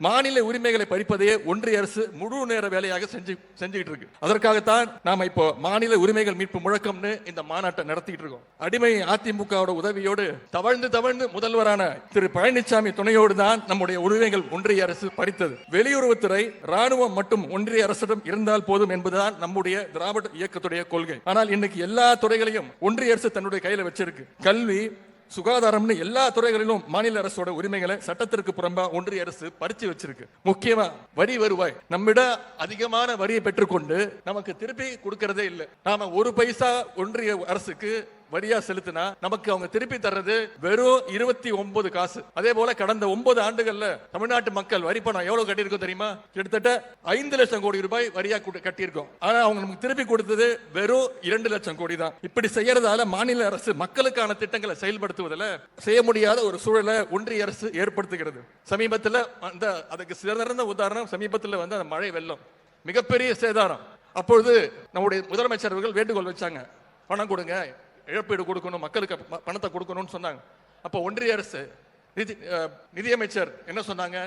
மாநில உரிமைகளை பறிப்பதையே ஒன்றிய அரசு முழு நேர வேலையாக செஞ்சுட்டு இருக்கு. அதற்காகத்தான் நாம இப்போ மாநில உரிமைகள் மீட்பு முழக்கம்னு இந்த மாநாட்டை நடத்திட்டு இருக்கோம். அடிமை அதிமுகவோட உதவியோடு தவழ்ந்து முதல்வரான திரு பழனிசாமி துணையோடு தான் நம்முடைய உரிமைகள் ஒன்றிய அரசு பறித்தது. வெளியுறவுத்துறை, ராணுவம் மட்டும் ஒன்றிய அரசிடம் இருந்தால் போதும் என்பதுதான் நம்முடைய திராவிட இயக்கத்துடைய கொள்கை. ஆனால் இன்னைக்கு எல்லா துறைகளையும் ஒன்றிய அரசு தன்னுடைய கையில வச்சிருக்கு. கல்வி, சுகாதாரம்னு எல்லா துறைகளிலும் மாநில அரசோட உரிமைகளை சட்டத்திற்கு புறம்பா ஒன்றிய அரசு பறிச்சு வச்சிருக்கு. முக்கியமா வரி வருவாய், நம்மிட அதிகமான வரியை பெற்றுக்கொண்டு நமக்கு திருப்பி கொடுக்கறதே இல்லை. நாம ஒரு பைசா ஒன்றிய அரசுக்கு வரியா செலுத்தினா நமக்கு அவங்க திருப்பி தர்றது வெறும் 29 காசு. அதே போல கடந்த 9 ஆண்டுகள்ல தமிழ்நாட்டு மக்கள் வரி பணம் எவ்வளவு கட்டியிருக்கோம் தெரியுமா? கிட்டத்தட்ட 5 லட்சம் கோடி ரூபாய் வரியா கட்டியிருக்கோம். ஆனா அவங்க நமக்கு திருப்பி கொடுத்தது வெறும் 2 லட்சம் கோடி தான். இப்படி செய்யறதால மாநில அரசு மக்களுக்கான திட்டங்களை செயல்படுத்துவதில் செய்ய முடியாத ஒரு சூழலை ஒன்றிய அரசு ஏற்படுத்துகிறது. சமீபத்தில் அதுக்கு சிறந்த உதாரணம் சமீபத்தில் அந்த மழை வெள்ளம், மிகப்பெரிய சேதாரம். அப்பொழுது நம்முடைய முதலமைச்சர் அவர்கள் வேண்டுகோள் வச்சாங்க, பணம் கொடுங்க, இழப்பீடு கொடுக்கணும், மக்களுக்கு பணத்தை கொடுக்கணும்னு சொன்னாங்க. அப்போ ஒன்றிய அரசு நிதியமைச்சர் என்ன சொன்னாங்க?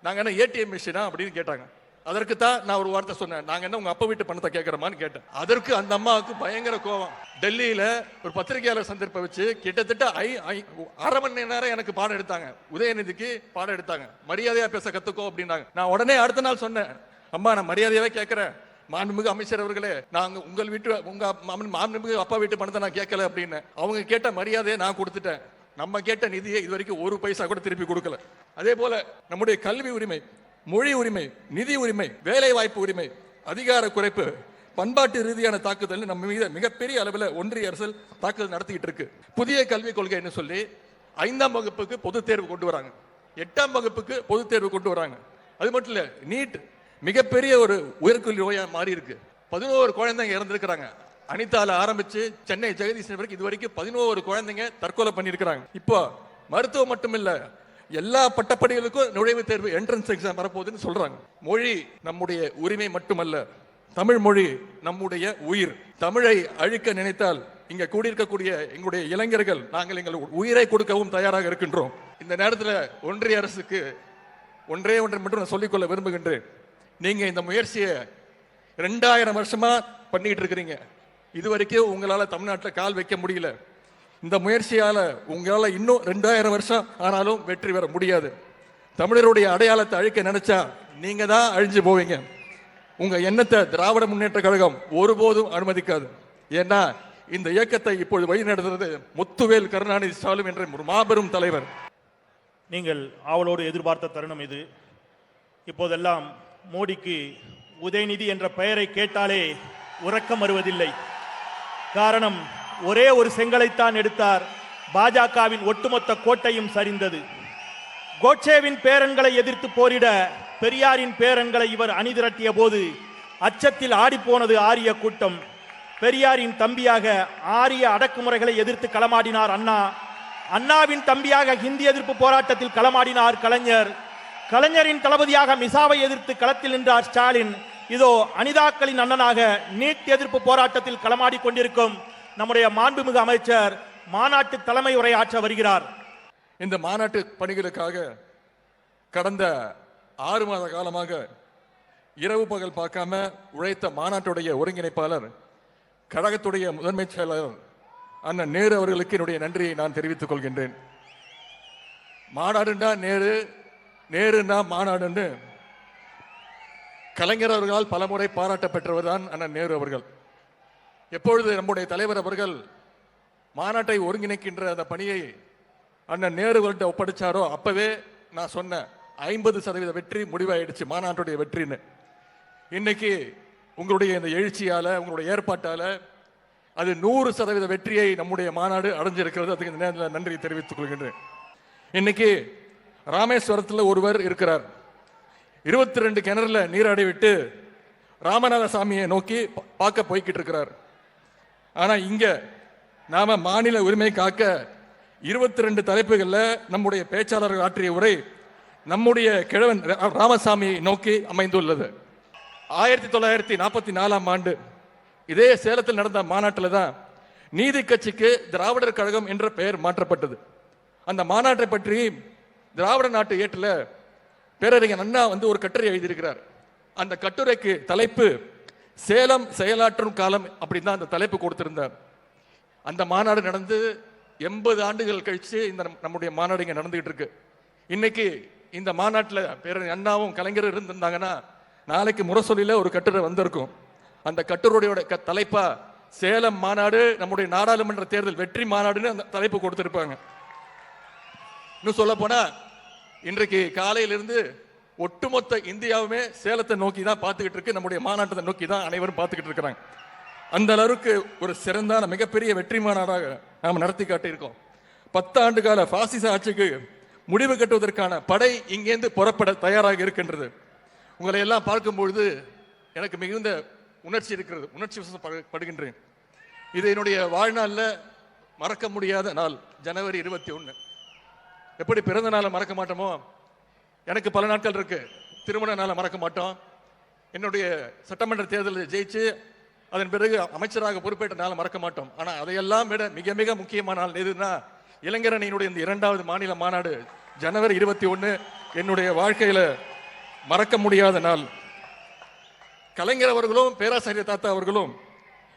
நாங்க என்ன ஏடிஎம் மிஷினா அப்படின்னு கேட்டாங்க. அதற்கு தான் நான் ஒரு வார்த்தை சொன்னேன், நாங்க என்ன உங்க அப்பா வீட்டு பணத்தை கேட்கறோமான்னு கேட்டேன். அதற்கு அந்த அம்மாவுக்கு பயங்கர கோபம். டெல்லியில ஒரு பத்திரிகையாளர் சந்திப்பை வச்சு கிட்டத்தட்ட 1/2 மணி நேரம் எனக்கு பாடம் எடுத்தாங்க. உதயநிதிக்கு பாடம் எடுத்தாங்க. மரியாதையா பேச கத்துக்கோ அப்படின்னாங்க. நான் உடனே அடுத்த நாள் சொன்னேன், அம்மா நான் மரியாதையாவே கேட்கிறேன், மாண்புமிகு அமைச்சர் அவர்களே, நாங்க உங்கள் வீட்டு உங்க மாண்புமிகு அப்பா வீட்டு பணத்தை நான் கேட்கல அப்படின்னு. அவங்க கேட்ட மரியாதையை நான் கொடுத்துட்டேன். நம்ம கேட்ட நிதியை இதுவரைக்கும் 1 பைசா கூட திருப்பி கொடுக்கல. அதே போல நம்முடைய கல்வி உரிமை, மொழி உரிமை, நிதி உரிமை, வேலை வாய்ப்பு உரிமை, அதிகார குறைப்பு, பண்பாட்டு ரீதியான தாக்குதல் நம்ம மீது மிகப்பெரிய அளவில் ஒன்றிய அரசு தாக்குதல் நடத்திட்டு இருக்கு. புதிய கல்விக் கொள்கைன்னு சொல்லி 5ஆம் வகுப்புக்கு பொதுத் தேர்வு கொண்டு வராங்க, 8ஆம் வகுப்புக்கு பொதுத் தேர்வு கொண்டு வராங்க. அது மட்டும் இல்ல, நீட் மிகப்பெரிய ஒரு உயர்கல்வி நோயா மாறி இருக்கு. 11 குழந்தைங்க இறந்திருக்கிறாங்க. அனிதால ஆரம்பிச்சு சென்னை ஜெகதீஷ் வரைக்கும் இதுவரைக்கும் 11 குழந்தைங்க தற்கொலை பண்ணியிருக்கிறாங்க. இப்போ மருத்துவம் மட்டும் இல்ல, எல்லா பட்டப்படிகளுக்கும் நுழைவுத் தேர்வு என்ட்ரன்ஸ் எக்ஸாம் வரப்போகுதுன்னு சொல்றாங்க. மொழி நம்முடைய உரிமை மட்டுமல்ல, தமிழ் மொழி நம்முடைய உயிர். தமிழை அழிக்க நினைத்தால் இங்க கூடியிருக்கக்கூடிய எங்களுடைய இளைஞர்கள் நாங்கள் எங்கள் உயிரை கொடுக்கவும் தயாராக இருக்கின்றோம். இந்த நேரத்தில் ஒன்றிய அரசுக்கு ஒன்றே மட்டும் நான் சொல்லிக்கொள்ள விரும்புகின்றேன். நீங்க இந்த முயற்சியை 2000 வருஷமா பண்ணிட்டு இருக்கிறீங்க. இதுவரைக்கும் உங்களால தமிழ்நாட்டில் கால் வைக்க முடியல. இந்த முயற்சியால உங்களால இன்னும் 2000 வருஷம் ஆனாலும் வெற்றி பெற முடியாது. தமிழருடைய அடையாளத்தை அழிக்க நினைச்சா நீங்க தான் அழிஞ்சு போவீங்க. உங்க எண்ணத்தை திராவிட முன்னேற்ற கழகம் ஒருபோதும் அனுமதிக்காது. ஏன்னா இந்த இயக்கத்தை இப்பொழுது வழி நடத்துறது முத்துவேல் கருணாநிதி ஸ்டாலின் என்ற ஒரு மாபெரும் தலைவர். நீங்கள் ஆவலோடு எதிர்பார்த்த தருணம் இது. இப்போதெல்லாம் மோடிக்கு உதயநிதி என்ற பெயரை கேட்டாலே உறக்கம் வருவதில்லை. காரணம், ஒரே ஒரு செங்கலைத்தான் எடுத்தார், பாஜகவின் ஒட்டுமொத்த கோட்டையும் சரிந்தது. கோட்சேவின் பேரன்களை எதிர்த்து போரிட பெரியாரின் பேரன்களை இவர் அணிதிரட்டிய போது அச்சத்தில் ஆடிப்போனது ஆரிய கூட்டம். பெரியாரின் தம்பியாக ஆரிய அடக்குமுறைகளை எதிர்த்து களமாடினார் அண்ணா. அண்ணாவின் தம்பியாக ஹிந்தி எதிர்ப்பு போராட்டத்தில் களமாடினார் கலைஞர். கலைஞரின் தளபதியாக மிசாவை எதிர்த்து களத்தில் நின்றார் ஸ்டாலின். இதோ அனிதாக்களின் அண்ணனாக நீட் எதிர்ப்பு போராட்டத்தில் களமாடி கொண்டிருக்கும் நம்முடைய மாண்புமிகு அமைச்சர் மாநாட்டு தலைமை உரையாற்ற வருகிறார். இந்த மாநாட்டு பணிகளுக்காக கடந்த 6 மாத காலமாக இரவு பகல் பார்க்காம உழைத்த மாநாட்டுடைய ஒருங்கிணைப்பாளர், கழகத்துடைய முதன்மை செயலாளர் அண்ணன் நேரு அவர்களுக்கு என்னுடைய நன்றியை நான் தெரிவித்துக் கொள்கின்றேன். மாநாடுண்டா நேரு, நேருன்னா மாநாடுன்னு கலைஞர் அவர்களால் பலமுறை பாராட்ட பெற்றவர் தான் அண்ணன் நேரு அவர்கள். எப்பொழுது நம்முடைய தலைவர் அவர்கள் மாநாட்டை ஒருங்கிணைக்கின்ற அந்த பணியை அண்ணன் நேரு அவர்கிட்ட ஒப்படைச்சாரோ அப்பவே நான் சொன்னேன், 50% வெற்றி முடிவாயிடுச்சு மாநாட்டுடைய வெற்றின்னு. இன்னைக்கு உங்களுடைய இந்த எழுச்சியால, உங்களுடைய ஏற்பாட்டால அது 100% வெற்றியை நம்முடைய மாநாடு அடைஞ்சிருக்கிறது. அதுக்கு இந்த நேரத்தில் நன்றி தெரிவித்துக் கொள்கின்றேன். இன்னைக்கு ராமேஸ்வரத்தில் ஒருவர் இருக்கிறார், 22 கிணறுல நீராடி விட்டு ராமநாத சாமியை நோக்கி பார்க்க போய்கிட்டு இருக்கிறார். ஆனா இங்க நாம மாநில உரிமை காக்க 22 தலைப்புகள்ல நம்முடைய பேச்சாளர்கள் ஆற்றிய உரை நம்முடைய கிழவன் ராமசாமியை நோக்கி அமைந்துள்ளது. 1944ஆம் ஆண்டு இதே சேலத்தில் நடந்த மாநாட்டில் தான் நீதி கட்சிக்கு திராவிடர் கழகம் என்ற பெயர் மாற்றப்பட்டது. அந்த மாநாட்டை பற்றி திராவிட நாட்டு ஏட்டில் பேரறிஞர் அண்ணா ஒரு கட்டுரை எழுதியிருக்கிறார். அந்த கட்டுரைக்கு தலைப்பு சேலம் செயலாற்றும் காலம் அப்படின்னு தான் அந்த தலைப்பு கொடுத்திருந்தார். அந்த மாநாடு நடந்து 80 ஆண்டுகள் கழிச்சு இந்த நம்முடைய மாநாடு இங்க நடந்துகிட்டு இருக்கு. இன்னைக்கு இந்த மாநாட்டில் பேரறிஞர் அண்ணாவும் கலைஞர் இருந்திருந்தாங்கன்னா நாளைக்கு முரசொலியில ஒரு கட்டுரை வந்திருக்கும். அந்த கட்டுரையோட தலைப்பா சேலம் மாநாடு நம்முடைய நாடாளுமன்ற தேர்தல் வெற்றி மாநாடுன்னு அந்த தலைப்பு கொடுத்திருப்பாங்க. இன்னும் சொல்ல போனா இன்றைக்கு காலையிலிருந்து ஒட்டுமொத்த இந்தியாவுமே சேலத்தை நோக்கி தான் பார்த்துக்கிட்டு இருக்கு. நம்முடைய மாநாட்டத்தை நோக்கி தான் அனைவரும் பார்த்துக்கிட்டு இருக்கிறாங்க. அந்த அளவுக்கு ஒரு சிறந்தான மிகப்பெரிய வெற்றி மாநாடாக நாம் நடத்தி காட்டியிருக்கோம். 10 ஆண்டு கால பாசிச ஆட்சிக்கு முடிவு கட்டுவதற்கான படை இங்கேருந்து புறப்பட தயாராக இருக்கின்றது. உங்களை எல்லாம் பார்க்கும்பொழுது எனக்கு மிகுந்த உணர்ச்சி இருக்கிறது, உணர்ச்சி வசப்படுகின்றேன். இது என்னுடைய வாழ்நாளில் மறக்க முடியாத நாள். ஜனவரி 21 எப்படி பிறந்த நாளை மறக்க மாட்டோமோ, எனக்கு பல நாட்கள் இருக்கு. திருமண நாளை மறக்க மாட்டோம். என்னுடைய சட்டமன்ற தேர்தலில் ஜெயிச்சு அதன் பிறகு அமைச்சராக பொறுப்பேற்ற நாளை மறக்க மாட்டோம். ஆனால் அதையெல்லாம் விட மிக மிக முக்கியமான நாள் எதுனா இளைஞரணியினுடைய இந்த 2வது மாநில மாநாடு ஜனவரி 21 என்னுடைய வாழ்க்கையில மறக்க முடியாத நாள். கலைஞர் அவர்களும் பேராசிரியர் தாத்தா அவர்களும்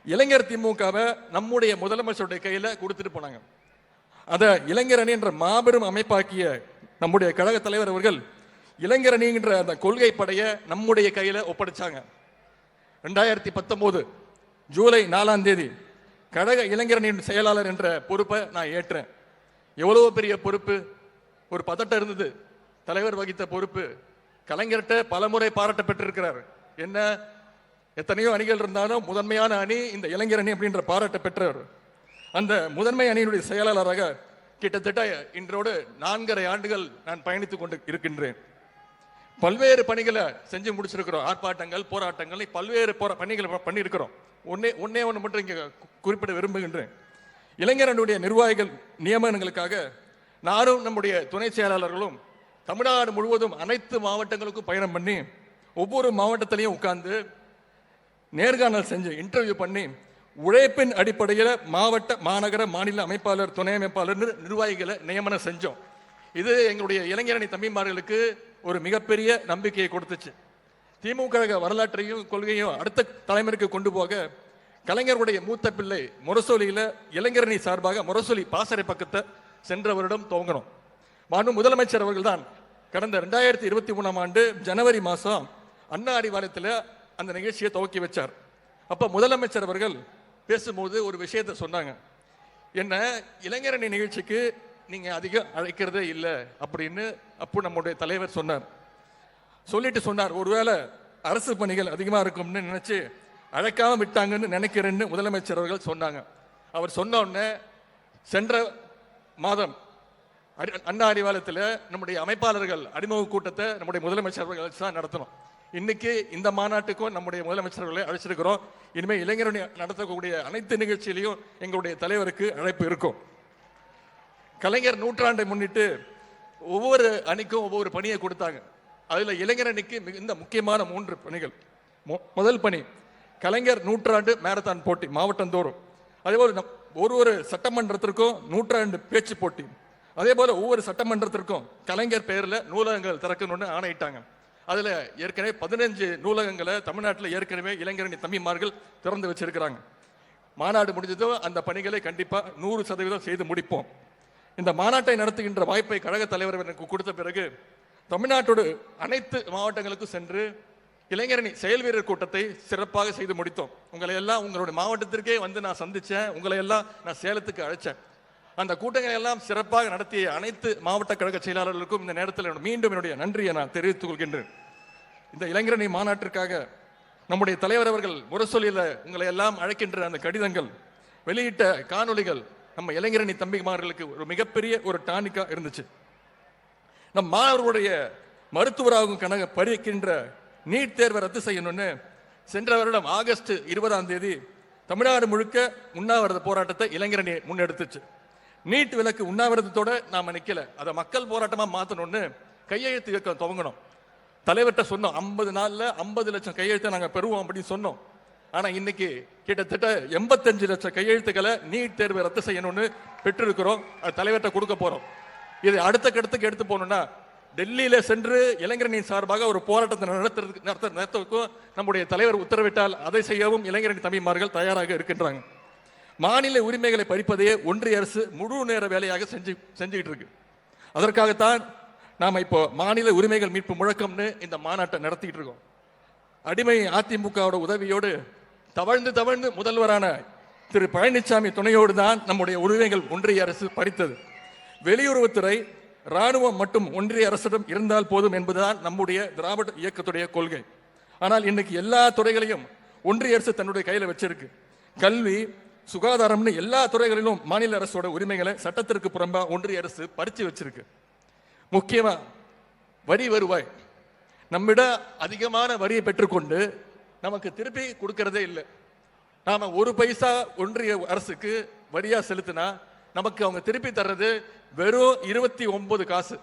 இளைஞர் திமுகவை நம்முடைய முதலமைச்சருடைய கையில கொடுத்துட்டு போனாங்க. அத இளைஞரணி என்ற மாபெரும் அமைப்பாக்கிய நம்முடைய கழக தலைவர் அவர்கள் இளைஞரணிங்கிற அந்த கொள்கை படைய நம்முடைய கையில ஒப்படைச்சாங்க. 2019 ஜூலை 4ஆம் தேதி கழக இளைஞரணியின் செயலாளர் என்ற பொறுப்பை நான் ஏற்றேன். எவ்வளவு பெரிய பொறுப்பு, ஒரு பதட்டம் இருந்தது. தலைவர் வகித்த பொறுப்பு கலைஞர்கிட்ட பலமுறை பாராட்ட பெற்றிருக்கிறார். என்ன எத்தனையோ அணிகள் இருந்தாலும் முதன்மையான அணி இந்த இளைஞர் அணி அப்படின்ற பாராட்ட பெற்றவர். அந்த முதன்மை அணியினுடைய செயலாளராக கிட்டத்தட்ட இன்றோடு 4.5 ஆண்டுகள் நான் பயணித்துக் கொண்டு இருக்கின்றேன். பல்வேறு பணிகளை செஞ்சு முடிச்சிருக்கிறோம். ஆர்ப்பாட்டங்கள், போராட்டங்கள், பல்வேறு பணிகளை பண்ணியிருக்கிறோம். ஒன்னே ஒன்று மட்டும் இங்கே குறிப்பிட விரும்புகின்றேன். இளைஞரனுடைய நிர்வாகிகள் நியமனங்களுக்காக நானும் நம்முடைய துணை செயலாளர்களும் தமிழ்நாடு முழுவதும் அனைத்து மாவட்டங்களுக்கும் பயணம் பண்ணி ஒவ்வொரு மாவட்டத்திலையும் உட்கார்ந்து நேர்காணல் செஞ்சு இன்டர்வியூ பண்ணி உழைப்பின் அடிப்படையில் மாவட்ட, மாநகர, மாநில அமைப்பாளர், துணை அமைப்பாளர், நிர்வாகிகளை நியமனம் செஞ்சோம். இது எங்களுடைய இளைஞரணி தம்பிமார்களுக்கு ஒரு மிகப்பெரிய நம்பிக்கையை கொடுத்துச்சு. திமுக வரலாற்றையும் கொள்கையும் அடுத்த தலைமுறைக்கு கொண்டு போக கலைஞருடைய மூத்த பிள்ளை முரசொலியில இளைஞரணி சார்பாக முரசொலி பாசறை பக்கத்தை சென்ற வருடம் துவங்கணும். மாண்பு முதலமைச்சர் அவர்கள் தான் கடந்த 2023ஆம் ஆண்டு ஜனவரி மாதம் அண்ணா அறிவாலயத்தில் அந்த நிகழ்ச்சியை துவக்கி வச்சார். அப்போ முதலமைச்சர் அவர்கள் பேசும்போது ஒரு விஷயத்தை சொன்னாங்க. என்ன இளைஞரணி நிகழ்ச்சிக்கு நீங்க அதிகம் அழைக்கிறதே இல்லை அப்படின்னு அப்போ நம்முடைய தலைவர் சொன்னார். சொல்லிட்டு சொன்னார், ஒருவேளை அரசு பணிகள் அதிகமாக இருக்கும்னு நினைச்சு அழைக்காம விட்டாங்கன்னு நினைக்கிறேன்னு முதலமைச்சர் அவர்கள் சொன்னாங்க. அவர் சொன்ன உடனே சென்ற மாதம் அண்ணா அறிவாலயத்தில் நம்முடைய அமைப்பாளர்கள் அறிமுக கூட்டத்தை நம்முடைய முதலமைச்சர் அவர்கள் தான் நடத்தணும். இன்னைக்கு இந்த மாநாட்டுக்கும் நம்முடைய முதலமைச்சர்களை அழைச்சிருக்கிறோம். இனிமேல் இளைஞரணி நடத்தக்கூடிய அனைத்து நிகழ்ச்சியிலையும் எங்களுடைய தலைவருக்கு அழைப்பு இருக்கும். கலைஞர் நூற்றாண்டை முன்னிட்டு ஒவ்வொரு அணிக்கும் ஒவ்வொரு பணியை கொடுத்தாங்க. அதுல இளைஞரணிக்கு மிகுந்த முக்கியமான 3 பணிகள். முதல் பணி கலைஞர் நூற்றாண்டு மேரத்தான் போட்டி மாவட்டந்தோறும். அதேபோல் ஒரு சட்டமன்றத்திற்கும் நூற்றாண்டு பேச்சு போட்டி. அதே போல ஒவ்வொரு சட்டமன்றத்திற்கும் கலைஞர் பெயர்ல நூலகங்கள் திறக்கணும்னு ஆணையிட்டாங்க. அதுல ஏற்கனவே 15 நூலகங்களை தமிழ்நாட்டில் ஏற்கனவே இளைஞரணி தம்பிமார்கள் திறந்து வச்சிருக்கிறாங்க. மாநாடு முடிஞ்சதும் அந்த பணிகளை கண்டிப்பா 100% செய்து முடிப்போம். இந்த மாநாட்டை நடத்துகின்ற வாய்ப்பை கழக தலைவர் எனக்கு கொடுத்த பிறகு தமிழ்நாட்டோடு அனைத்து மாவட்டங்களுக்கும் சென்று இளைஞரணி செயல் வீரர் கூட்டத்தை சிறப்பாக செய்து முடித்தோம். உங்களை எல்லாம் உங்களுடைய மாவட்டத்திற்கே வந்து நான் சந்திச்சேன். உங்களை எல்லாம் நான் சேலத்துக்கு அழைச்சேன். அந்த கூட்டங்களை எல்லாம் சிறப்பாக நடத்திய அனைத்து மாவட்ட கழக செயலாளர்களுக்கும் இந்த நேரத்தில் மீண்டும் என்னுடைய நன்றியை நான் தெரிவித்துக் கொள்கின்றேன். இந்த இளைஞரணி மாநாட்டிற்காக நம்முடைய தலைவர் அவர்கள் முரசொலியில உங்களை எல்லாம் அழைக்கின்ற அந்த கடிதங்கள், வெளியிட்ட காணொலிகள் நம்ம இளைஞரணி தம்பிமார்களுக்கு ஒரு மிகப்பெரிய ஒரு டானிக்கா இருந்துச்சு. நம் மாணவர்களுடைய மருத்துவராகும் கணக்கு படிக்கின்ற நீட் தேர்வை ரத்து செய்யணும்னு சென்ற வருடம் ஆகஸ்ட் 20ஆம் தேதி தமிழ்நாடு முழுக்க உண்ணாவிரத போராட்டத்தை இளைஞரணி முன்னெடுத்துச்சு. நீட் விலக்கு உண்ணாவிரதத்தோட நாம நிக்கல, அதை மக்கள் போராட்டமா மாத்தணும்னு கையெழுத்து இயக்கம் துவங்கணும். தலைவர்கிட்ட சொன்னோம், 50 நாள்ல 50 லட்சம் கையெழுத்தை நாங்க பெறுவோம் அப்படின்னு சொன்னோம். ஆனா இன்னைக்கு கிட்டத்தட்ட 85 லட்சம் கையெழுத்துக்களை நீட் தேர்வை ரத்து செய்யணும்னு பெற்றிருக்கிறோம். அது தலைவர்கிட்ட கொடுக்க போறோம். இது அடுத்த கட்டத்துக்கு எடுத்து போகணும்னா டெல்லியில சென்று இளைஞரணியின் சார்பாக ஒரு போராட்டத்தை நடத்துவதற்கும் நம்முடைய தலைவர் உத்தரவிட்டால் அதை செய்யவும் இளைஞரணி தம்பிமார்கள் தயாராக இருக்கின்றாங்க. மாநில உரிமைகளை பறிப்பதையே ஒன்றிய அரசு முழு நேர வேலையாக செஞ்சுக்கிட்டு இருக்கு. அதற்காகத்தான் நாம இப்போ மாநில உரிமைகள் மீட்பு முழக்கம்னு இந்த மாநாட்டை நடத்திட்டு இருக்கோம். அடிமை அதிமுகவோட உதவியோடு தவழ்ந்து முதல்வரான திரு பழனிசாமி துணையோடு தான் நம்முடைய உரிமைகள் ஒன்றிய அரசு பறித்தது. வெளியுறவுத்துறை, ராணுவம் மட்டும் ஒன்றிய அரசிடம் இருந்தால் போதும் என்பதுதான் நம்முடைய திராவிட இயக்கத்துடைய கொள்கை. ஆனால் இன்னைக்கு எல்லா துறைகளையும் ஒன்றிய அரசு தன்னுடைய கையில வச்சிருக்கு. கல்வி, சுகாதாரம்னு எல்லா துறைகளிலும் மாநில அரசோட உரிமைகளை சட்டத்திற்கு புறம்பா ஒன்றிய அரசு பறிச்சு வச்சிருக்கு. முக்கியமா வரி வருவாய், நம்மிட அதிகமான வரியை பெற்றுக்கொண்டு நமக்கு திருப்பி கொடுக்கறதே இல்லை. நாம ஒரு பைசா ஒன்றிய அரசுக்கு வரியா செலுத்தினா நமக்கு அவங்க திருப்பி தர்றது வெறும் 29 காசு.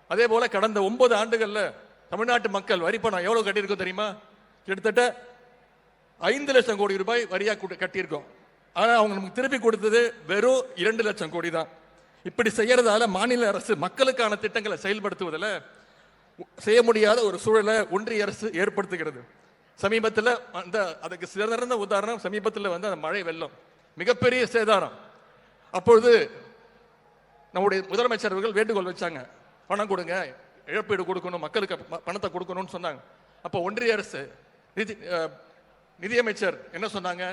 அதே போல கடந்த 9 ஆண்டுகள்ல தமிழ்நாட்டு மக்கள் வரி பணம் எவ்வளவு கட்டியிருக்கோம் தெரியுமா? கிட்டத்தட்ட 5 லட்சம் கோடி ரூபாய் வரியா கட்டியிருக்கோம். ஆனா அவங்க நமக்கு திருப்பி கொடுத்தது வெறும் 2 லட்சம் கோடி தான். இப்படி செய்யறதால மாநில அரசு மக்களுக்கான திட்டங்களை செயல்படுத்துவதில் செய்ய முடியாத ஒரு சூழலை ஒன்றிய அரசு ஏற்படுத்துகிறது. சமீபத்தில் அதுக்கு சிறந்த உதாரணம் சமீபத்தில் அந்த மழை வெள்ளம், மிகப்பெரிய சேதாரம். அப்பொழுது நம்முடைய முதலமைச்சர் அவர்கள் வேண்டுகோள் வச்சாங்க, பணம் கொடுங்க, இழப்பீடு கொடுக்கணும், மக்களுக்கு பணத்தை கொடுக்கணும்னு சொன்னாங்க. அப்போ ஒன்றிய அரசு நிதியமைச்சர் என்ன சொன்னாங்க?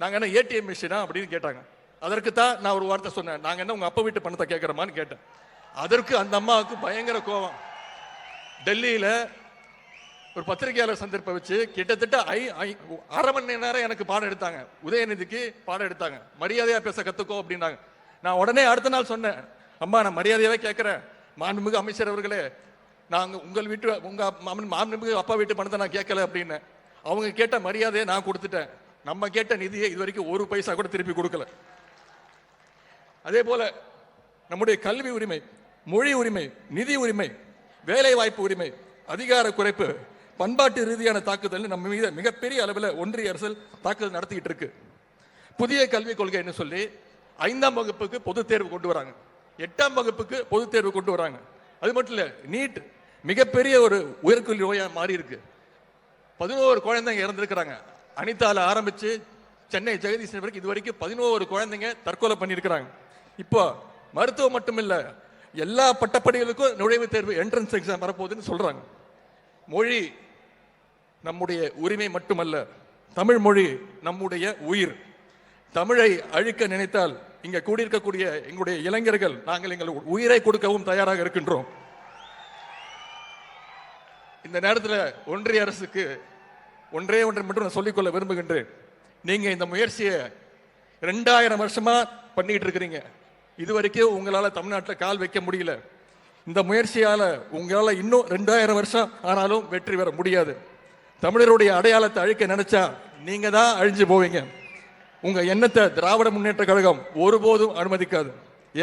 நாங்க என்ன ஏடிஎம் மிஷினா அப்படின்னு கேட்டாங்க. அதற்கு தான் நான் ஒரு வார்த்தை சொன்னேன், நாங்க என்ன உங்க அப்பா வீட்டு பணத்தை கேட்கிறோமான்னு கேட்டேன். அதற்கு அந்த அம்மாவுக்கு பயங்கர கோபம். டெல்லியில ஒரு பத்திரிகையாளர் சந்திப்பை வச்சு கிட்டத்தட்ட 1/2 மணி நேரம் எனக்கு பாடம் எடுத்தாங்க. உதயநிதிக்கு பாடம் எடுத்தாங்க. மரியாதையா பேச கத்துக்கோ அப்படின்னாங்க. நான் உடனே அடுத்த நாள் சொன்னேன், அம்மா நான் மரியாதையாவே கேட்கிறேன், மாண்புமிகு அமைச்சர் அவர்களே, நாங்க உங்கள் வீட்டு உங்க மாண்புமிகு அப்பா வீட்டு பணத்தை நான் கேட்கல அப்படின்னு. அவங்க கேட்ட மரியாதையை நான் கொடுத்துட்டேன். நம்ம கேட்ட நிதியை இது வரைக்கும் 1 பைசா கூட திருப்பி கொடுக்கல. அதே போல நம்முடைய கல்வி உரிமை, மொழி உரிமை, நிதி உரிமை, வேலை வாய்ப்பு உரிமை, அதிகார குறைப்பு, பண்பாட்டு ரீதியான தாக்குதல் நம்ம மீது மிகப்பெரிய அளவில் ஒன்றிய அரசு தாக்குதல் நடத்திக்கிட்டு இருக்கு. புதிய கல்விக் கொள்கைன்னு சொல்லி 5ஆம் வகுப்புக்கு பொதுத் தேர்வு கொண்டு வராங்க, 8ஆம் வகுப்புக்கு பொதுத் தேர்வு கொண்டு வராங்க. அது மட்டும் இல்ல, நீட் மிகப்பெரிய ஒரு உயர்கல்வி நோயா மாறி இருக்கு. 11 குழந்தைங்க இறந்திருக்கிறாங்க. அனிதால ஆரம்பிச்சு சென்னை ஜெகதீசன் வரைக்கும் இது வரைக்கும் 11 குழந்தைங்க தற்கொலை பண்ணியிருக்கிறாங்க. இப்போ மருத்துவம் மட்டும் இல்ல, எல்லா பட்டப்படிகளுக்கும் நுழைவுத் தேர்வு என்ட்ரன்ஸ் எக்ஸாம் வரப்போகுதுன்னு சொல்றாங்க. மொழி நம்முடைய உரிமை மட்டுமல்ல, தமிழ் மொழி நம்முடைய உயிர். தமிழை அழிக்க நினைத்தால் இங்க கூடியிருக்கக்கூடிய எங்களுடைய இளைஞர்கள் நாங்கள் எங்கள் உயிரை கொடுக்கவும் தயாராக இருக்கின்றோம். இந்த நேரத்தில் ஒன்றிய அரசுக்கு ஒன்றே மட்டும் நான் சொல்லிக்கொள்ள விரும்புகின்றேன். நீங்க இந்த முயற்சியை 2000 வருஷமா பண்ணிட்டு இருக்கிறீங்க. இதுவரைக்கும் உங்களால தமிழ்நாட்டில் கால் வைக்க முடியல. இந்த முயற்சியால உங்களால இன்னும் 2000 வருஷம் ஆனாலும் வெற்றி பெற முடியாது. தமிழருடைய அடையாளத்தை அழிக்க நினைச்சா நீங்க தான் அழிஞ்சு போவீங்க. உங்க எண்ணத்தை திராவிட முன்னேற்ற கழகம் ஒருபோதும் அனுமதிக்காது.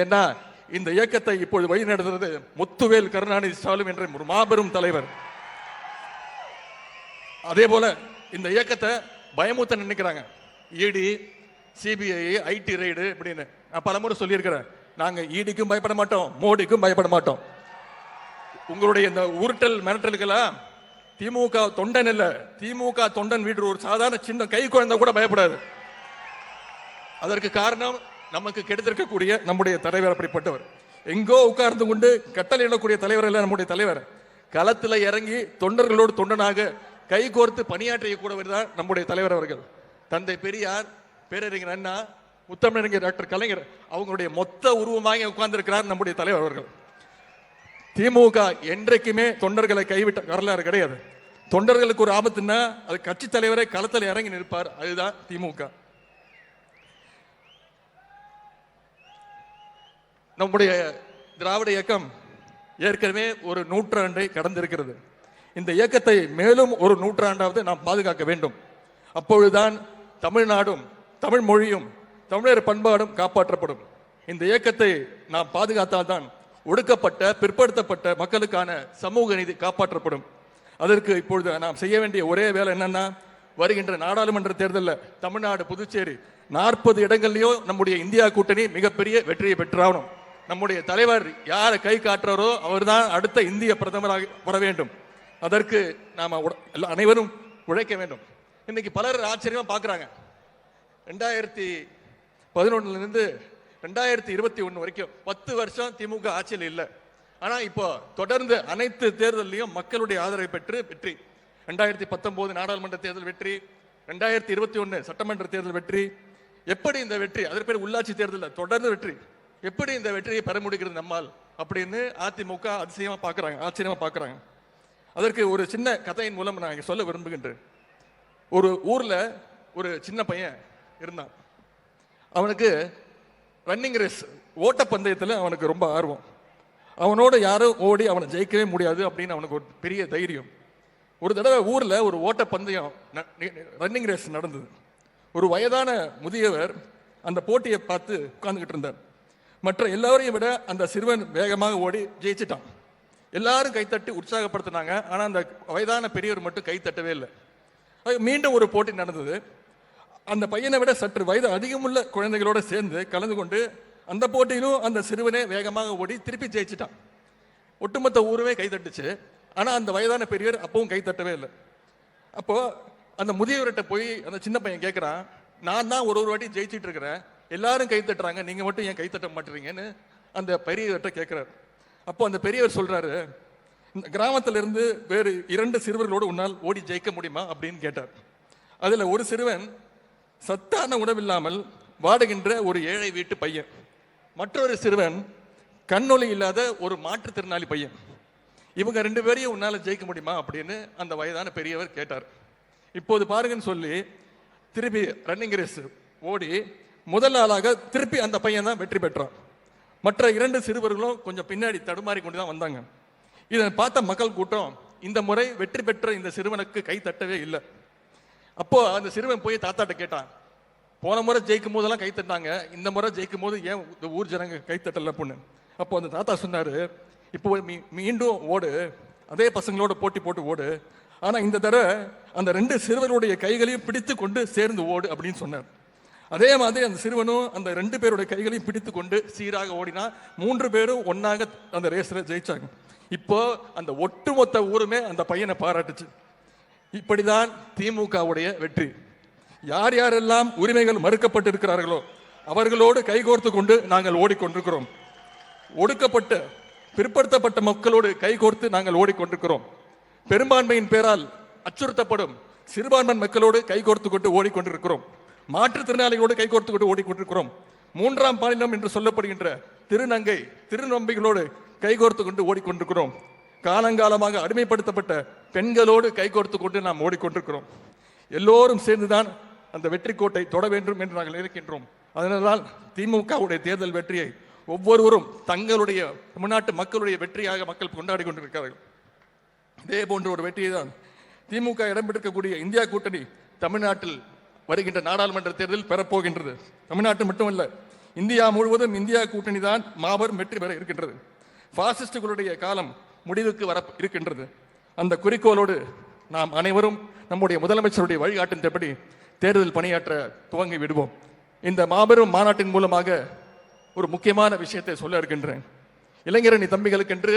ஏன்னா இந்த இயக்கத்தை இப்பொழுது வழி நடத்துறது முத்துவேல் கருணாநிதி ஸ்டாலின் என்ற ஒரு மாபெரும் தலைவர். அதே போல இந்த இயக்கத்தை பயமுத்த நினைக்கிறாங்க. இடி, சிபிஐ, ஐடி ரைடு இப்படின்னு நான் பலமுறை சொல்லியிருக்கிறேன். நாங்க ஈடிக்கும் பயப்பட மாட்டோம், மோடிக்கும் பயப்பட மாட்டோம். உங்களுடைய இந்த உருட்டல் மிரட்டலுக்கெல்லாம் திமுக தொண்டன் இல்ல, திமுக தொண்டன் வீடு ஒரு சாதாரண சின்ன கை குழந்தை கூட பயப்படாது. அதற்கு காரணம் நமக்கு கிடைத்திருக்கக்கூடிய நம்முடைய தலைவர் அப்படிப்பட்டவர். எங்கோ உட்கார்ந்து கொண்டு கட்டளையிடக்கூடிய தலைவர் இல்ல நம்முடைய தலைவர். களத்துல இறங்கி தொண்டர்களோடு தொண்டனாக கை கோர்த்து பணியாற்றிய கூடவர் தான் நம்முடைய தலைவர் அவர்கள். தந்தை பெரியார், பேரறிஞர் அண்ணா, முத்தமிழறிஞர் டாக்டர் கலைஞர் அவங்களுடைய மொத்த உருவமாக உட்கார்ந்து இருக்கிறார் நம்முடைய தலைவர் அவர்கள். திமுக என்றைக்குமே தொண்டர்களை கைவிட்ட வரலாறு கிடையாது. தொண்டர்களுக்கு ஒரு ஆபத்துன்னா அது கட்சி தலைவரை களத்தில் இறங்கி நிற்பார். அதுதான் திமுக. நம்முடைய திராவிட இயக்கம் ஏற்கனவே ஒரு நூற்றாண்டை கடந்திருக்கிறது. இந்த இயக்கத்தை மேலும் ஒரு நூற்றாண்டாவது நாம் பாதுகாக்க வேண்டும். அப்பொழுதுதான் தமிழ்நாடும் தமிழ் மொழியும் தமிழர் பண்பாடும் காப்பாற்றப்படும். இந்த இயக்கத்தை நாம் பாதுகாத்தால்தான் ஒடுக்கப்பட்ட பிற்படுத்தப்பட்ட மக்களுக்கான சமூக நீதி காப்பாற்றப்படும். அதற்கு இப்பொழுது நாம் செய்ய வேண்டிய ஒரே வேலை என்னன்னா, வருகின்ற நாடாளுமன்ற தேர்தலில் தமிழ்நாடு, புதுச்சேரி 40 இடங்கள்லயும் நம்முடைய இந்தியா கூட்டணி மிகப்பெரிய வெற்றியை பெற்றாகணும். நம்முடைய தலைவர் யாரை கை காட்டுறாரோ அவர்தான் அடுத்த இந்திய பிரதமராக வர வேண்டும். அதற்கு நாம அனைவரும் உழைக்க வேண்டும். இன்னைக்கு பலர் ஆச்சரியமா பார்க்குறாங்க. 2011 2021 வரைக்கும் 10 வருஷம் திமுக ஆட்சியில் இல்லை. ஆனா இப்போ தொடர்ந்து அனைத்து தேர்தலையும் மக்களுடைய ஆதரவை பெற்று வெற்றி. 2019 நாடாளுமன்ற தேர்தல் வெற்றி, 2021 சட்டமன்ற தேர்தல் வெற்றி. எப்படி இந்த வெற்றி, அதற்கு பேர் உள்ளாட்சி தேர்தலில் தொடர்ந்து வெற்றி, எப்படி இந்த வெற்றியை பெற முடிகிறது நம்மால் அப்படின்னு அதிமுக அதிசயமா பார்க்குறாங்க, ஆச்சரியமா பார்க்குறாங்க. அதற்கு ஒரு சின்ன கதையின் மூலம் நான் இங்கே சொல்ல விரும்புகின்றேன். ஒரு ஊரில் ஒரு சின்ன பையன் இருந்தான். அவனுக்கு ரன்னிங் ரேஸ், ஓட்டப்பந்தயத்தில் அவனுக்கு ரொம்ப ஆர்வம். அவனோட யாரும் ஓடி அவனை ஜெயிக்கவே முடியாது அப்படின்னு அவனுக்கு ஒரு பெரிய தைரியம். ஒரு தடவை ஊரில் ஒரு ஓட்டப்பந்தயம் ரன்னிங் ரேஸ் நடந்தது. ஒரு வயதான முதியவர் அந்த போட்டியை பார்த்து உட்கார்ந்துக்கிட்டு இருந்தார். மற்ற எல்லாரையும் விட அந்த சிறுவன் வேகமாக ஓடி ஜெயிச்சிட்டான். எல்லாரும் கைத்தட்டி உற்சாகப்படுத்தினாங்க. ஆனால் அந்த வயதான பெரியவர் மட்டும் கைத்தட்டவே இல்லை. மீண்டும் ஒரு போட்டி நடந்தது. அந்த பையனை விட சற்று வயது அதிகமுள்ள குழந்தைகளோடு சேர்ந்து கலந்து கொண்டு அந்த போட்டியிலும் அந்த சிறுவனே வேகமாக ஓடி திருப்பி ஜெயிச்சிட்டான். ஒட்டுமொத்த ஊருமே கைத்தட்டுச்சு. ஆனால் அந்த வயதான பெரியவர் அப்பவும் கைத்தட்டவே இல்லை. அப்போ அந்த முதியவர்கிட்ட போய் அந்த சின்ன பையன் கேட்குறான், நான் தான் ஒரு வாட்டி ஜெயிச்சிட்டு இருக்கிறேன், எல்லாரும் கைத்தட்டுறாங்க, நீங்க மட்டும் ஏன் கைத்தட்ட மாட்டீங்கன்னு அந்த பெரியவர்கிட்ட கேட்கிறார். அப்போ அந்த பெரியவர் சொல்றாரு, இந்த கிராமத்துல இருந்து வேறு 2 சிறுவர்களோடு உன்னால் ஓடி ஜெயிக்க முடியுமா அப்படின்னு கேட்டார். அதுல ஒரு சிறுவன் சத்தான உணவில்லாமல் வாடுகின்ற ஒரு ஏழை வீட்டு பையன், மற்றொரு சிறுவன் கண்ணொளி இல்லாத ஒரு மாற்றுத்திறனாளி பையன். இவங்க 2 பேரையும் உன்னால ஜெயிக்க முடியுமா அப்படின்னு அந்த வயதான பெரியவர் கேட்டார். இப்போது பாருங்கன்னு சொல்லி திருப்பி ரன்னிங் ரேஸ் ஓடி முதல் ஆளாக திருப்பி அந்த பையன் தான் வெற்றி பெற்றான். மற்ற 2 சிறுவர்களும் கொஞ்சம் பின்னாடி தடுமாறி கொண்டு தான் வந்தாங்க. இதை பார்த்த மக்கள் கூட்டம் இந்த முறை வெற்றி பெற்ற இந்த சிறுவனுக்கு கை தட்டவே இல்லை. அப்போ அந்த சிறுவன் போய் தாத்தாட்ட கேட்டான், போன முறை ஜெயிக்கும் போதெல்லாம் கை தட்டாங்க, இந்த முறை ஜெயிக்கும் போது ஏன் இந்த ஊர் ஜனங்க கை தட்டல பொண்ணு. அப்போ அந்த தாத்தா சொன்னாரு, இப்போ மீண்டும் ஓடு, அதே பசங்களோட போட்டி போட்டு ஓடு, ஆனா இந்த தடவை அந்த 2 சிறுவருடைய கைகளையும் பிடித்து கொண்டு சேர்ந்து ஓடு அப்படின்னு சொன்னார். அதே மாதிரி அந்த சிறுவனும் அந்த 2 பேருடைய கைகளையும் பிடித்து கொண்டு சீராக ஓடினா 3 பேரும் ஒன்னாக அந்த ரேஸ்ல ஜெயிச்சாங்க. இப்போ அந்த ஒட்டுமொத்த ஊருமே அந்த பையனை பாராட்டுச்சு. இப்படிதான் திமுகவுடைய வெற்றி. யார் யாரெல்லாம் உரிமைகள் மறுக்கப்பட்டு இருக்கிறார்களோ அவர்களோடு கைகோர்த்து கொண்டு நாங்கள் ஓடிக்கொண்டிருக்கிறோம். ஒடுக்கப்பட்ட பிற்படுத்தப்பட்ட மக்களோடு கைகோர்த்து நாங்கள் ஓடிக்கொண்டிருக்கிறோம். பெரும்பான்மையின் பேரால் அச்சுறுத்தப்படும் சிறுபான்மை மக்களோடு கைகோர்த்து கொண்டு ஓடிக்கொண்டிருக்கிறோம். மாற்றுத்திறனாளிகளோடு கைகோர்த்து கொண்டு ஓடிக்கொண்டிருக்கிறோம். 3ஆம் பாலினம் என்று சொல்லப்படுகின்ற திருநங்கை திருநம்பிகளோடு கைகோர்த்து கொண்டு ஓடிக்கொண்டிருக்கிறோம். காலங்காலமாக அடிமைப்படுத்தப்பட்ட பெண்களோடு கைகோர்த்து கொண்டு நாம் ஓடிக்கொண்டிருக்கிறோம். எல்லோரும் சேர்ந்துதான் அந்த வெற்றி கோட்டை தொட வேண்டும் என்று நாங்கள் இருக்கின்றோம். அதனால் திமுகவுடைய தேர்தல் வெற்றியை ஒவ்வொருவரும் தங்களுடைய தமிழ்நாட்டு மக்களுடைய வெற்றியாக மக்கள் கொண்டாடி கொண்டிருக்கிறார்கள். இதே போன்ற ஒரு வெற்றியை தான் திமுக இடம்பெற்றிருக்கக்கூடிய இந்தியா கூட்டணி தமிழ்நாட்டில் வருகின்ற நாடாளுமன்ற தேர்தலில் பெறப்போகின்றது. தமிழ்நாட்டு மட்டுமல்ல, இந்தியா முழுவதும் இந்தியா கூட்டணி தான் மாபெரும் வெற்றி பெற இருக்கின்றது. பாசிஸ்டுகளுடைய காலம் முடிவுக்கு வர இருக்கின்றது. அந்த குறிக்கோளோடு நாம் அனைவரும் நம்முடைய முதலமைச்சருடைய வழிகாட்டின்படி தேர்தல் பணியாற்ற துவங்கி விடுவோம். இந்த மாபெரும் மாநாட்டின் மூலமாக ஒரு முக்கியமான விஷயத்தை சொல்ல இருக்கின்றேன். இளைஞரணி தம்பிகளுக்கென்று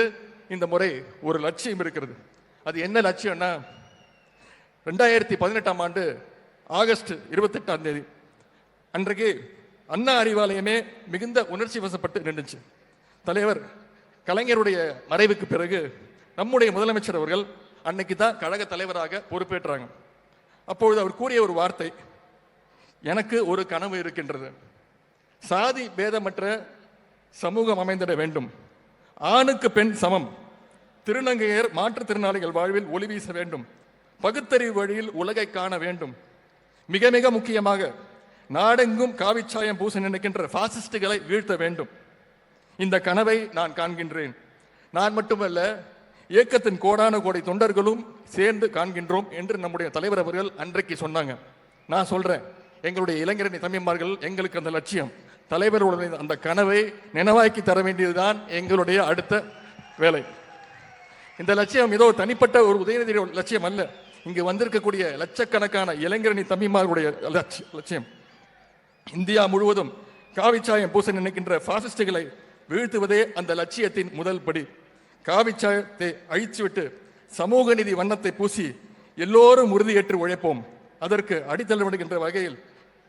இந்த முறை ஒரு லட்சியம் இருக்கிறது. அது என்ன லட்சியம்னா, 2018ஆம் ஆண்டு ஆகஸ்ட் 28ஆம் தேதி அன்றைக்கு அண்ணா அறிவாலயமே மிகுந்த உணர்ச்சி வசப்பட்டு நின்றுச்சு. தலைவர் கலைஞருடைய மறைவுக்கு பிறகு நம்முடைய முதலமைச்சர் அவர்கள் அன்னைக்கு தான் கழக தலைவராக பொறுப்பேற்றாங்க. அப்பொழுது அவர் கூறிய ஒரு வார்த்தை, எனக்கு ஒரு கனவு இருக்கின்றது, சாதி பேதமற்ற சமூகம் அமைந்திட வேண்டும், ஆணுக்கு பெண் சமம், திருநங்கையர் மாற்றுத்திறனாளிகள் வாழ்வில் ஒளி வீச வேண்டும், பகுத்தறிவு வழியில் உலகை காண வேண்டும், மிக மிக முக்கியமாக நாடெங்கும் காவிச்சாயம் பூச நினைக்கின்ற பாசிஸ்டுகளை வீழ்த்த வேண்டும். இந்த கனவை நான் காண்கின்றேன். நான் மட்டுமல்ல, இயக்கத்தின் கோடான கோடி தொண்டர்களும் சேர்ந்து காண்கின்றோம் என்று நம்முடைய தலைவர் அவர்கள் அன்றைக்கு சொன்னாங்க. நான் சொல்றேன், எங்களுடைய இளைஞரணி தம்பிமார்கள் எங்களுக்கு அந்த லட்சியம், தலைவருடைய அந்த கனவை நினைவாக்கி தர வேண்டியதுதான் எங்களுடைய அடுத்த வேலை. இந்த லட்சியம் ஏதோ தனிப்பட்ட ஒரு உதயநிதி லட்சியம் அல்ல, இங்கு வந்திருக்கக்கூடிய லட்சக்கணக்கான இளைஞரணி தம்பிமார்களுடைய லட்சியம். இந்தியா முழுவதும் காவிச்சாயம் பூச நினைக்கின்ற பாசிஸ்டுகளை வீழ்த்துவதே அந்த லட்சியத்தின் முதல் படி. காவிச்சாயத்தை அழிச்சுவிட்டு சமூக நீதி வண்ணத்தை பூசி எல்லோரும் உறுதியேற்று உழைப்போம். அதற்கு அடித்தளமிடுகின்ற வகையில்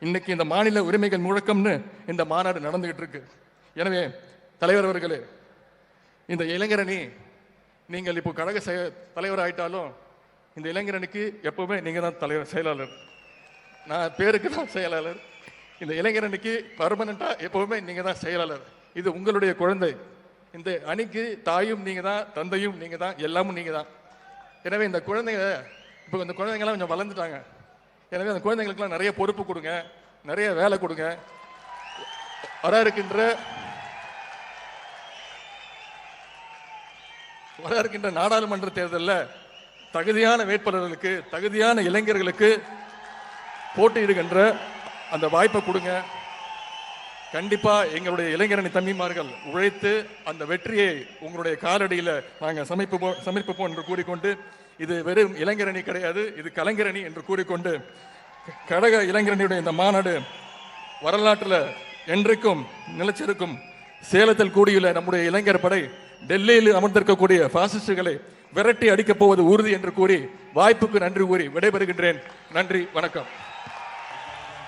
இன்னைக்கு இந்த மாநில உரிமைகள் முழக்கம்னு இந்த மாநாடு நடந்துகிட்டு இருக்கு. எனவே தலைவர் அவர்களே, இந்த இளைஞரணி நீங்கள் இப்போ கழக தலைவர் ஆயிட்டாலும் இந்த இளைஞரணிக்கு எப்பவுமே நீங்க தான் தலைவர், செயலாளர். நான் பேருக்கு தான் செயலாளர். இந்த இளைஞரணிக்கு பர்மனண்டா எப்பவுமே நீங்க தான் செயலாளர். இது உங்களுடைய குழந்தை. இந்த அணிக்கு தாயும் நீங்க தான், தந்தையும் நீங்க தான், எல்லாமும் நீங்க தான். எனவே இந்த குழந்தைங்க இப்போ இந்த குழந்தைங்கலாம் கொஞ்சம் வளர்ந்துட்டாங்க. எனவே அந்த குழந்தைங்களுக்குலாம் நிறைய பொறுப்பு கொடுங்க, நிறைய வேலை கொடுங்க. வர இருக்கின்ற நாடாளுமன்ற தேர்தலில் தகுதியான வேட்பாளர்களுக்கு, தகுதியான இளைஞர்களுக்கு போட்டியிடுகின்ற அந்த வாய்ப்பை கொடுங்க. கண்டிப்பா எங்களுடைய இளைஞரணி தம்பிமார்கள் உழைத்து அந்த வெற்றியை உங்களுடைய காலடியில் நாங்கள் சமர்ப்பிப்போம் என்று கூறிக்கொண்டு, இது வெறும் இளைஞரணி கிடையாது, இது கலைஞரணி என்று கூறிக்கொண்டு, கழக இளைஞரணியுடைய இந்த மாநாடு வரலாற்றில் என்றைக்கும் நிலைச்சிருக்கும். சேலத்தில் கூடியுள்ள நம்முடைய இளைஞர் படை டெல்லியில் அமர்ந்திருக்கக்கூடிய பாசிஸ்டுகளை விரட்டி அடிக்கப் போவது உறுதி என்று கூறி வாய்ப்புக்கு நன்றி கூறி விடைபெறுகின்றேன். நன்றி, வணக்கம்.